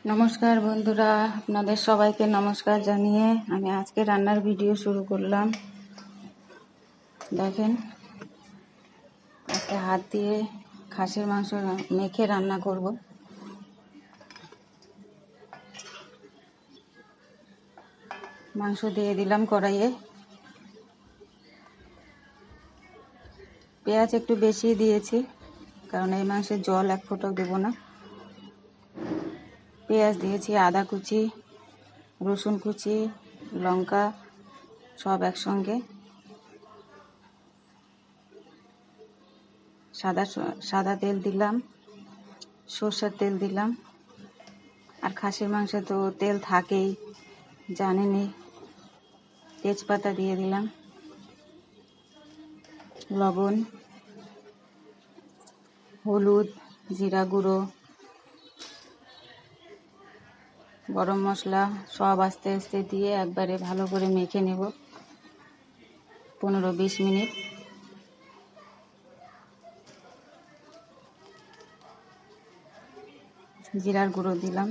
নমস্কার বন্ধুরা, আপনাদের সবাইকে নমস্কার জানিয়ে আমি আজকে রান্নার ভিডিও শুরু করলাম। দেখেন, আজকে হাত দিয়ে খাসির মাংস মেখে রান্না করব। মাংস দিয়ে দিলাম কড়াইয়ে। পেঁয়াজ একটু বেশি দিয়েছি, কারণ এই মাংসে জল এক ফোঁটাও দেবো না। পেঁয়াজ দিয়েছি, আদা কুচি, রসুন কুচি, লঙ্কা সব একসঙ্গে। সাদা তেল দিলাম, সর্ষের তেল দিলাম। আর খাসির মাংসে তো তেল থাকেই, জানেনই। তেজপাতা দিয়ে দিলাম, লবণ, হলুদ, জিরা গুঁড়ো, গরম মশলা সব আস্তে আস্তে দিয়ে একবারে ভালো করে মেখে নেব 15-20 মিনিট। জিরার গুঁড়ো দিলাম,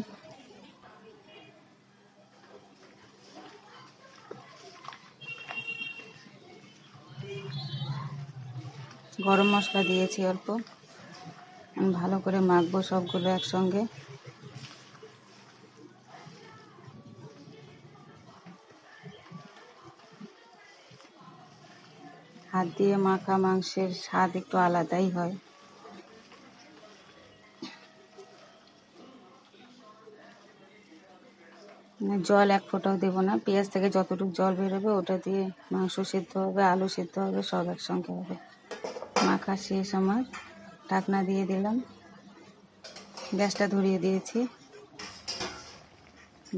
গরম মশলা দিয়েছি অল্প। ভালো করে মাখবো সবগুলো একসঙ্গে। হাত দিয়ে মাখা মাংসের স্বাদ একটু আলাদাই হয়। জল এক ফোঁটাও দেবো না। পেঁয়াজ থেকে যতটুকু জল বেরোবে ওটা দিয়ে মাংস সিদ্ধ হবে, আলু সিদ্ধ হবে, সব একসঙ্গে হবে। মাখা শেষ আমার। ঢাকনা দিয়ে দিলাম, গ্যাসটা ধরিয়ে দিয়েছি।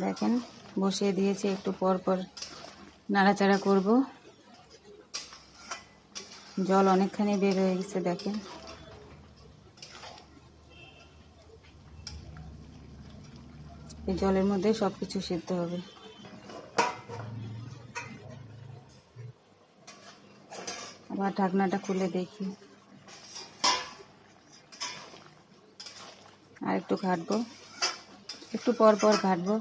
দেখেন, বসিয়ে দিয়েছি, একটু পর পর নাড়াচাড়া করব। জল অনেকখানি বের হয়ে গেছে, দেখেন। এই জলের মধ্যে সব কিছু সিদ্ধ হবে। আবার ঢাকনাটা খুলে দেখি, আর একটু ঘাটবো, একটু পর পর ঘাটবো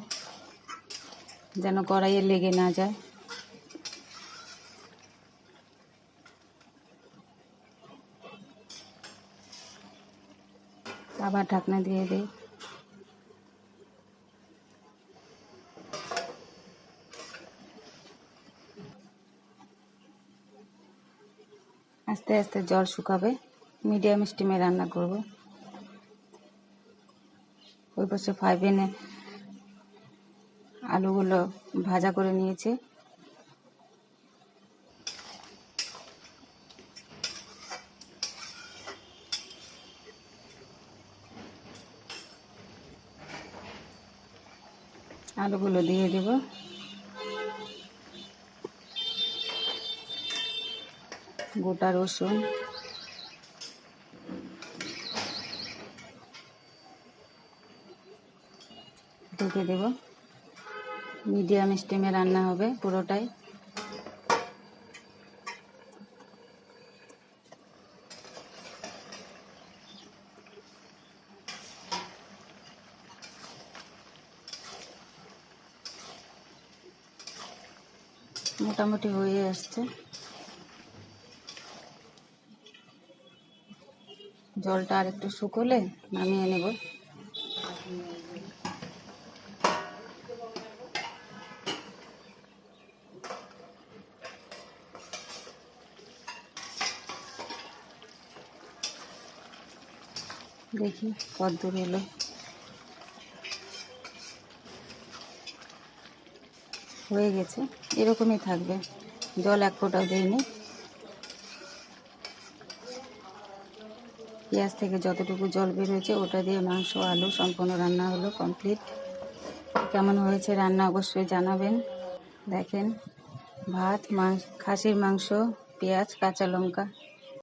যেন কড়াইয়ে লেগে না যায়। আবার ঢাকনা দিয়ে দিই। আস্তে আস্তে জল শুকাবে। মিডিয়াম স্টিমে রান্না করব। ওই পাশে ফ্রাই প্যানে আলুগুলো ভাজা করে নিয়েছি। আলুগুলো দিয়ে দেব। গোটা রসুন, ঢেকে দেব। মিডিয়াম স্টিমে রান্না হবে পুরোটাই। মোটামুটি হয়ে আসছে। জলটা আর একটু শুকোলে নামিয়ে নেব। দেখি কতদূর এলো। হয়ে গেছে, এরকমই থাকবে। জল এক ফোঁটাও দিইনি। পেঁয়াজ থেকে যতটুকু জল বের হয়েছে ওটা দিয়ে মাংস আলু সম্পূর্ণ রান্না হলো, কমপ্লিট। কেমন হয়েছে রান্না অবশ্যই জানাবেন। দেখেন, ভাত, খাসির মাংস, পেঁয়াজ, কাঁচা লঙ্কা